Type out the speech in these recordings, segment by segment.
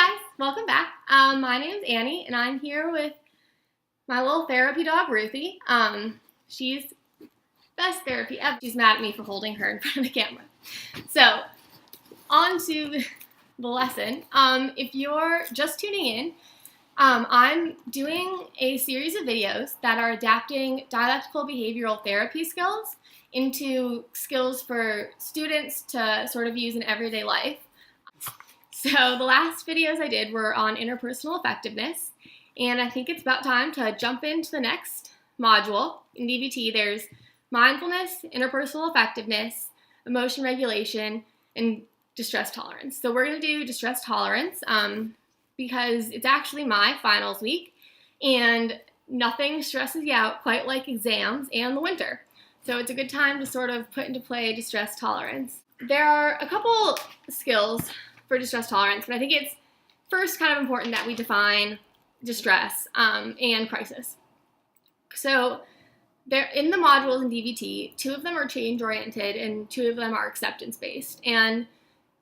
guys, welcome back. My name's Annie, and I'm here with my little therapy dog, Ruthie. She's best therapy ever. She's mad at me for holding her in front of the camera. So, on to the lesson. If you're just tuning in, I'm doing a series of videos that are adapting dialectical behavioral therapy skills into skills for students to sort of use in everyday life. So the last videos I did were on interpersonal effectiveness, and I think it's about time to jump into the next module. In DBT, there's mindfulness, interpersonal effectiveness, emotion regulation, and distress tolerance. So we're going to do distress tolerance because it's actually my finals week, and nothing stresses you out quite like exams and the winter. So it's a good time to sort of put into play distress tolerance. There are a couple skills for distress tolerance, but I think it's first kind of important that we define distress and crisis. So there, in the modules in DBT, 2 of them are change-oriented and 2 of them are acceptance-based. And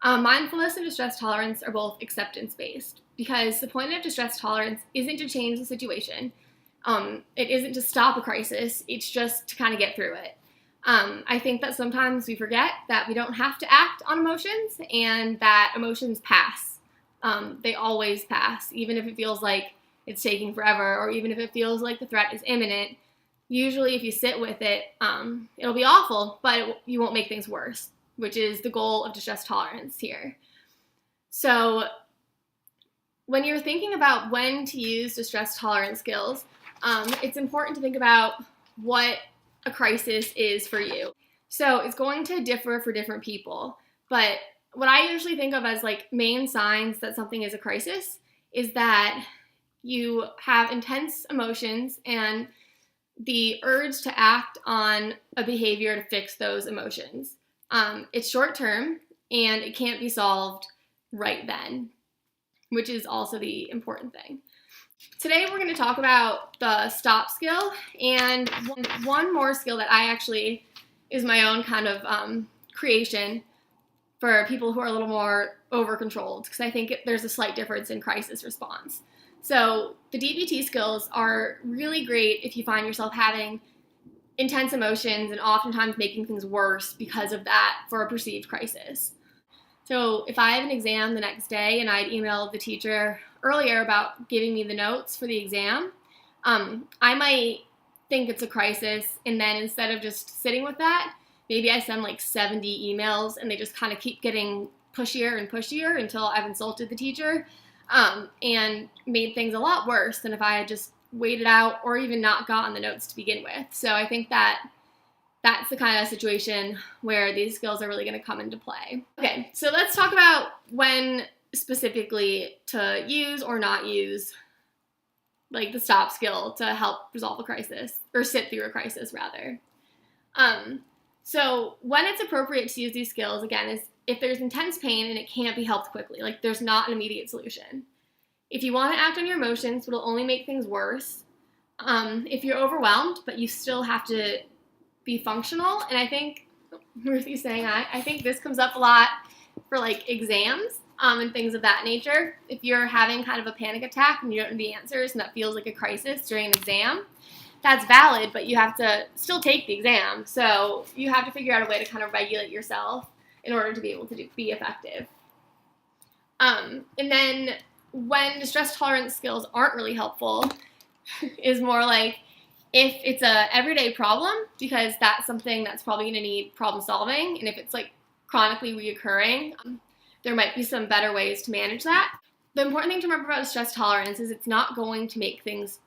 mindfulness and distress tolerance are both acceptance-based because the point of distress tolerance isn't to change the situation. It isn't to stop a crisis. It's just to kind of get through it. I think that sometimes we forget that we don't have to act on emotions and that emotions pass. They always pass, even if it feels like it's taking forever or even if it feels like the threat is imminent. Usually if you sit with it, it'll be awful, but you won't make things worse, which is the goal of distress tolerance here. So when you're thinking about when to use distress tolerance skills, it's important to think about what a crisis is for you. So it's going to differ for different people, but what I usually think of as like main signs that something is a crisis is that you have intense emotions and the urge to act on a behavior to fix those emotions. It's short term and it can't be solved right then, which is also the important thing. Today we're going to talk about the stop skill and one more skill that I actually is my own kind of creation for people who are a little more over-controlled because I think there's a slight difference in crisis response. So the DBT skills are really great if you find yourself having intense emotions and oftentimes making things worse because of that for a perceived crisis. So if I have an exam the next day and I'd emailed the teacher earlier about giving me the notes for the exam, I might think it's a crisis, and then instead of just sitting with that, maybe I send like 70 emails and they just kind of keep getting pushier and pushier until I've insulted the teacher and made things a lot worse than if I had just waited out or even not gotten the notes to begin with. So I think that that's the kind of situation where these skills are really going to come into play. Okay, so let's talk about when specifically to use or not use like the stop skill to help resolve a crisis or sit through a crisis rather. So when it's appropriate to use these skills, again, is if there's intense pain and it can't be helped quickly, like there's not an immediate solution. If you want to act on your emotions, it'll only make things worse. If you're overwhelmed, but you still have to be functional, and I think Ruthie's saying I think this comes up a lot for like exams and things of that nature. If you're having kind of a panic attack and you don't know the answers and that feels like a crisis during an exam, that's valid, but you have to still take the exam. So you have to figure out a way to kind of regulate yourself in order to be able to be effective. And then when distress tolerance skills aren't really helpful is more like if it's a everyday problem, because that's something that's probably going to need problem solving, and if it's like chronically reoccurring, there might be some better ways to manage that. The important thing to remember about distress tolerance is it's not going to make things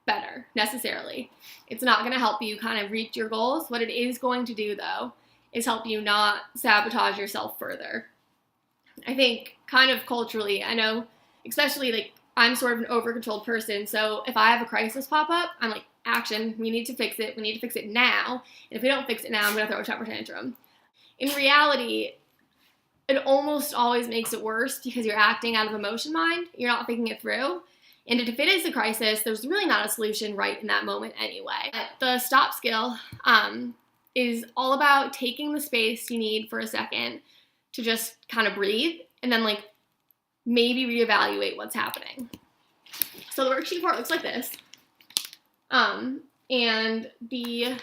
better necessarily. It's not going to help you kind of reach your goals. What it is going to do though is help you not sabotage yourself further. I think kind of culturally, I know especially like I'm sort of an over-controlled person, so if I have a crisis pop up, I'm like, action, we need to fix it now, and if we don't fix it now, I'm going to throw a temper tantrum. In reality, it almost always makes it worse because you're acting out of emotion mind, you're not thinking it through, and if it is a crisis, there's really not a solution right in that moment anyway. The stop skill is all about taking the space you need for a second to just kind of breathe, and then like maybe reevaluate what's happening. So the worksheet part looks like this. And the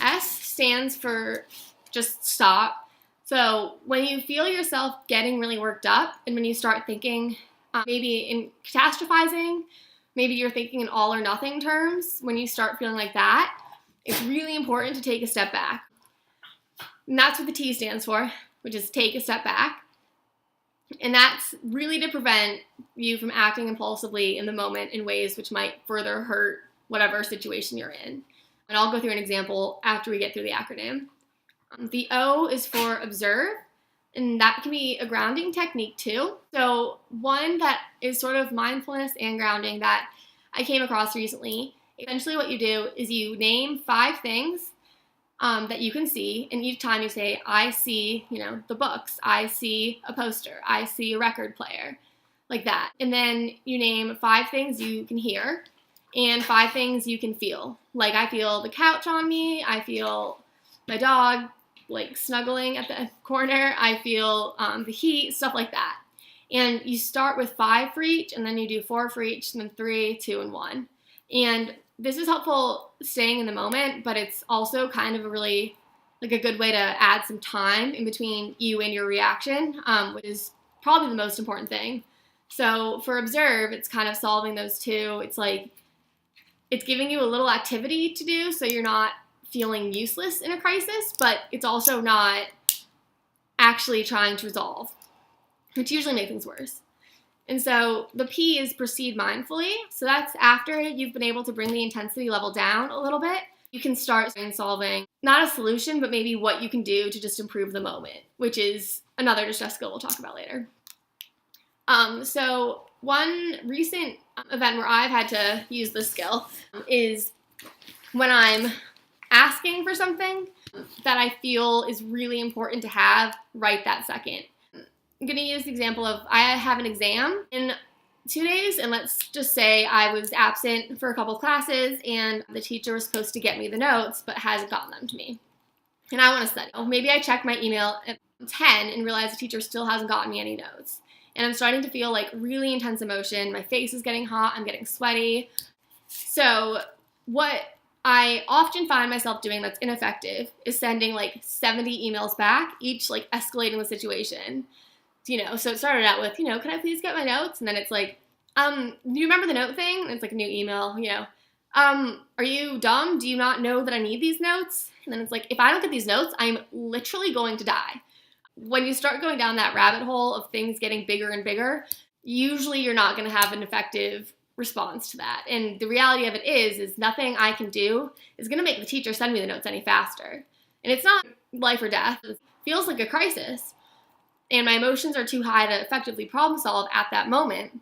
S stands for just stop. So when you feel yourself getting really worked up and when you start thinking maybe in catastrophizing, maybe you're thinking in all or nothing terms, when you start feeling like that, it's really important to take a step back. And that's what the T stands for, which is take a step back. And that's really to prevent you from acting impulsively in the moment in ways which might further hurt whatever situation you're in. And I'll go through an example after we get through the acronym. The O is for observe, and that can be a grounding technique too. So one that is sort of mindfulness and grounding that I came across recently, essentially what you do is you name 5 things that you can see, and each time you say, I see, the books, I see a poster, I see a record player, like that. And then you name 5 things you can hear and 5 things you can feel. Like I feel the couch on me, I feel my dog like snuggling at the corner, I feel the heat, stuff like that. And you start with 5 for each, and then you do 4 for each, and then 3, 2, and 1. And this is helpful staying in the moment, but it's also kind of a really like a good way to add some time in between you and your reaction, which is probably the most important thing. So for observe, it's kind of solving those two. It's like it's giving you a little activity to do so you're not feeling useless in a crisis, but it's also not actually trying to resolve, which usually makes things worse. And so the P is proceed mindfully. So that's after you've been able to bring the intensity level down a little bit, you can start solving not a solution, but maybe what you can do to just improve the moment, which is another distress skill we'll talk about later. So one recent event where I've had to use this skill is when I'm asking for something that I feel is really important to have right that second. I'm going to use the example of I have an exam in 2 days, and let's just say I was absent for a couple classes and the teacher was supposed to get me the notes but hasn't gotten them to me. And I want to study. Maybe I check my email at 10 and realize the teacher still hasn't gotten me any notes. And I'm starting to feel like really intense emotion. My face is getting hot. I'm getting sweaty. So what I often find myself doing that's ineffective is sending like 70 emails back, each like escalating the situation. So it started out with, can I please get my notes? And then it's like, do you remember the note thing? And it's like a new email, are you dumb? Do you not know that I need these notes? And then it's like, if I don't get these notes, I'm literally going to die. When you start going down that rabbit hole of things getting bigger and bigger, usually you're not going to have an effective response to that. And the reality of it is nothing I can do is going to make the teacher send me the notes any faster. And it's not life or death. It feels like a crisis. And my emotions are too high to effectively problem solve at that moment.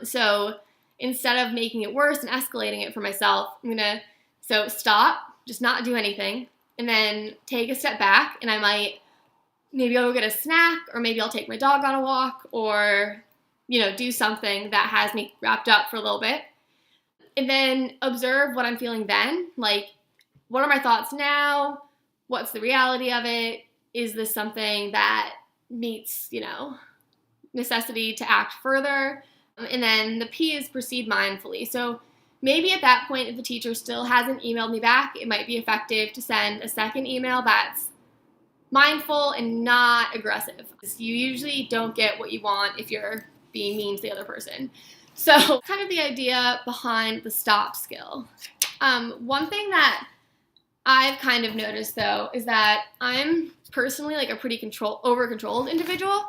So instead of making it worse and escalating it for myself, I'm going to stop, just not do anything, and then take a step back, and maybe I'll go get a snack, or maybe I'll take my dog on a walk, or, do something that has me wrapped up for a little bit. And then observe what I'm feeling then. Like, what are my thoughts now? What's the reality of it? Is this something that meets, necessity to act further? And then the P is proceed mindfully. So maybe at that point, if the teacher still hasn't emailed me back, it might be effective to send a second email that's mindful and not aggressive. You usually don't get what you want if you're being mean to the other person. So kind of the idea behind the stop skill. One thing that I've kind of noticed, though, is that I'm personally like a pretty over-controlled individual.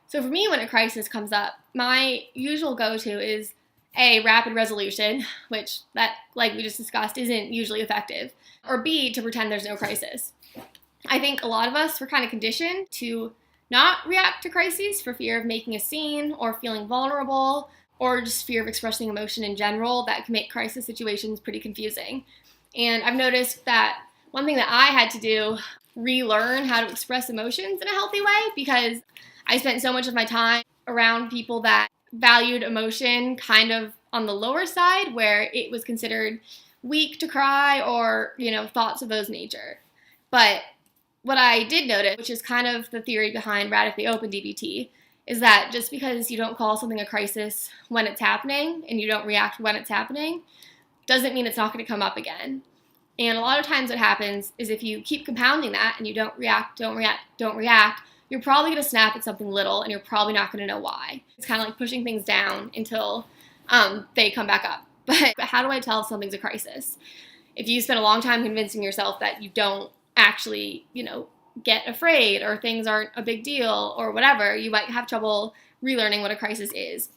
So for me, when a crisis comes up, my usual go-to is A, rapid resolution, which that, like we just discussed, isn't usually effective, or B, to pretend there's no crisis. I think a lot of us were kind of conditioned to not react to crises for fear of making a scene or feeling vulnerable, or just fear of expressing emotion in general that can make crisis situations pretty confusing. And I've noticed that one thing that I had to do, relearn how to express emotions in a healthy way, because I spent so much of my time around people that valued emotion kind of on the lower side, where it was considered weak to cry or, thoughts of those nature. But what I did notice, which is kind of the theory behind radically open DBT, is that just because you don't call something a crisis when it's happening and you don't react when it's happening, doesn't mean it's not going to come up again. And a lot of times what happens is if you keep compounding that and you don't react, you're probably going to snap at something little and you're probably not going to know why. It's kind of like pushing things down until they come back up. But how do I tell if something's a crisis? If you spend a long time convincing yourself that you don't actually, get afraid or things aren't a big deal or whatever, you might have trouble relearning what a crisis is.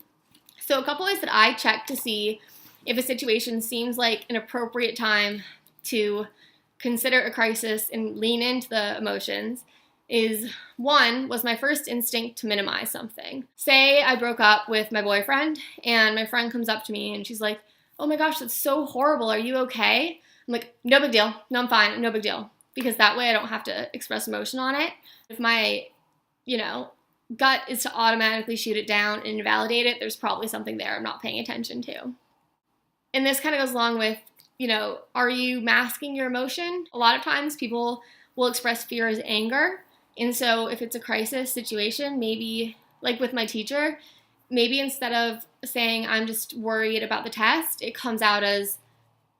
So a couple ways that I check to see if a situation seems like an appropriate time to consider a crisis and lean into the emotions is, one, was my first instinct to minimize something. Say I broke up with my boyfriend and my friend comes up to me and she's like, "Oh my gosh, that's so horrible. Are you okay?" I'm like, "No big deal. No, I'm fine. No big deal." Because that way I don't have to express emotion on it. If my, gut is to automatically shoot it down and invalidate it, there's probably something there I'm not paying attention to. And this kind of goes along with, are you masking your emotion? A lot of times people will express fear as anger. And so if it's a crisis situation, maybe like with my teacher, maybe instead of saying I'm just worried about the test, it comes out as,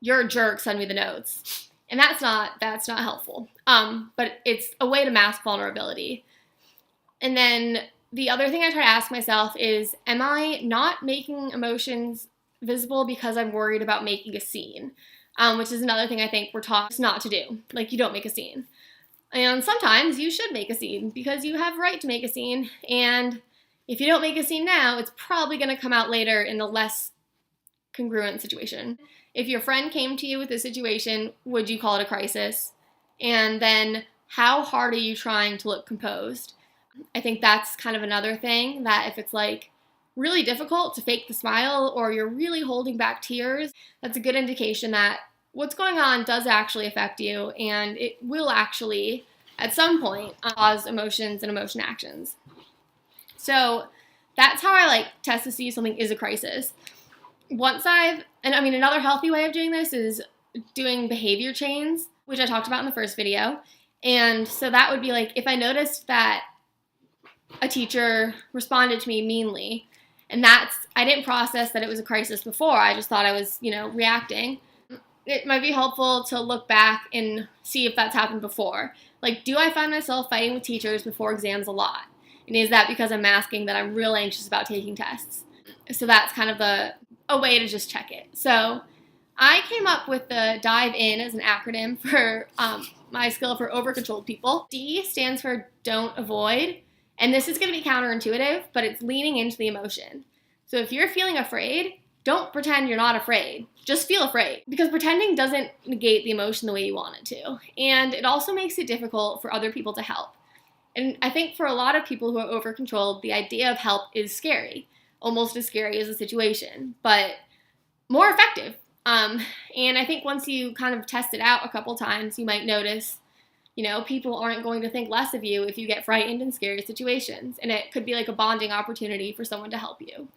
"You're a jerk, send me the notes." And that's not helpful. But it's a way to mask vulnerability. And then the other thing I try to ask myself is, am I not making emotions visible because I'm worried about making a scene? Which is another thing I think we're taught not to do. Like, you don't make a scene. And sometimes you should make a scene because you have a right to make a scene. And if you don't make a scene now, it's probably going to come out later in a less congruent situation. If your friend came to you with a situation, would you call it a crisis? And then how hard are you trying to look composed? I think that's kind of another thing, that if it's like really difficult to fake the smile or you're really holding back tears, that's a good indication that what's going on does actually affect you and it will actually at some point cause emotions and emotion actions. So that's how I test to see if something is a crisis. Another healthy way of doing this is doing behavior chains, which I talked about in the first video. And so that would be like, if I noticed that a teacher responded to me meanly, and I didn't process that it was a crisis before, I just thought I was, reacting. It might be helpful to look back and see if that's happened before. Like, do I find myself fighting with teachers before exams a lot? And is that because I'm masking that I'm real anxious about taking tests? So that's kind of a way to just check it. So I came up with the DIVE IN as an acronym for my skill for over-controlled people. D stands for don't avoid. And this is going to be counterintuitive, but it's leaning into the emotion. So if you're feeling afraid, don't pretend you're not afraid. Just feel afraid. Because pretending doesn't negate the emotion the way you want it to. And it also makes it difficult for other people to help. And I think for a lot of people who are over-controlled, the idea of help is scary. Almost as scary as the situation, but more effective. And I think once you kind of test it out a couple times, you might notice, people aren't going to think less of you if you get frightened in scary situations. And it could be like a bonding opportunity for someone to help you.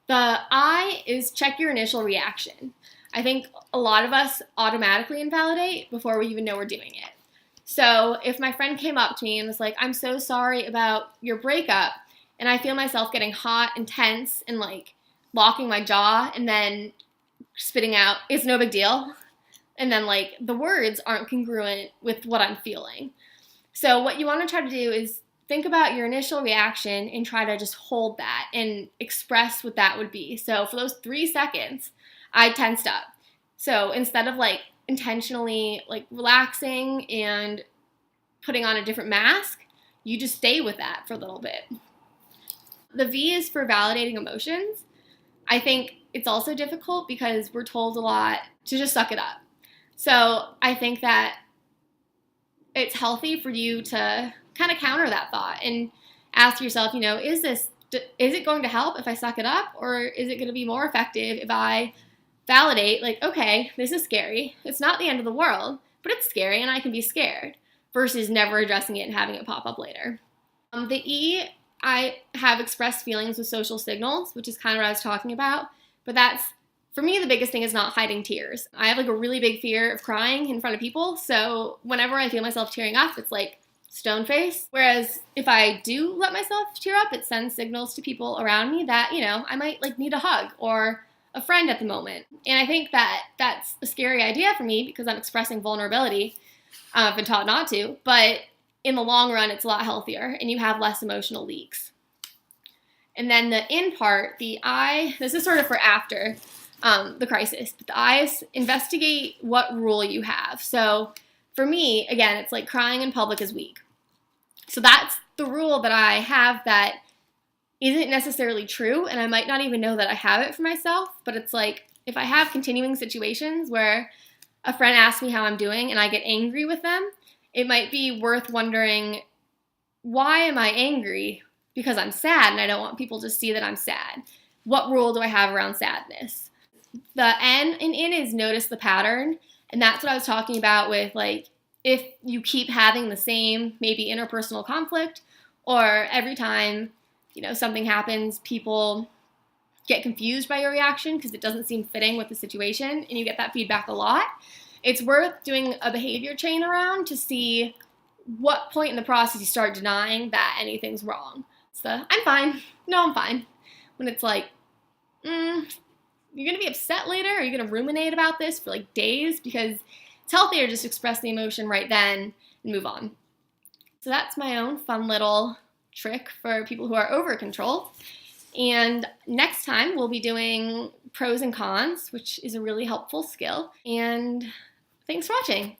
The I is check your initial reaction. I think a lot of us automatically invalidate before we even know we're doing it. So if my friend came up to me and was like, "I'm so sorry about your breakup," and I feel myself getting hot and tense and locking my jaw and then spitting out, "It's no big deal." And then the words aren't congruent with what I'm feeling. So what you want to try to do is think about your initial reaction and try to just hold that and express what that would be. So for those 3 seconds, I tensed up. So instead of intentionally relaxing and putting on a different mask, you just stay with that for a little bit. The V is for validating emotions. I think it's also difficult because we're told a lot to just suck it up. So I think that it's healthy for you to kind of counter that thought and ask yourself, is it going to help if I suck it up, or is it going to be more effective if I validate, okay, this is scary. It's not the end of the world, but it's scary and I can be scared, versus never addressing it and having it pop up later. The E, I have expressed feelings with social signals, which is kind of what I was talking about, but that's, for me, the biggest thing is not hiding tears. I have a really big fear of crying in front of people, so whenever I feel myself tearing up, it's stone face. Whereas if I do let myself tear up, it sends signals to people around me that, I might like need a hug or a friend at the moment. And I think that that's a scary idea for me because I'm expressing vulnerability. I've been taught not to, but in the long run, it's a lot healthier and you have less emotional leaks. And then the in part, the I, this is sort of for after the crisis, but the I's investigate what rule you have. So for me, again, it's like crying in public is weak. So that's the rule that I have that isn't necessarily true, and I might not even know that I have it for myself, but it's like if I have continuing situations where a friend asks me how I'm doing and I get angry with them, it might be worth wondering, why am I angry? Because I'm sad and I don't want people to see that I'm sad. What rule do I have around sadness? The N in is notice the pattern, and that's what I was talking about with like if you keep having the same maybe interpersonal conflict, or every time something happens, people get confused by your reaction because it doesn't seem fitting with the situation, and you get that feedback a lot. It's worth doing a behavior chain around to see what point in the process you start denying that anything's wrong. It's the I'm fine. No, I'm fine. When it's like, you're going to be upset later? Are you going to ruminate about this for like days? Because it's healthier to just express the emotion right then and move on. So that's my own fun little trick for people who are over control. And next time we'll be doing pros and cons, which is a really helpful skill. And thanks for watching.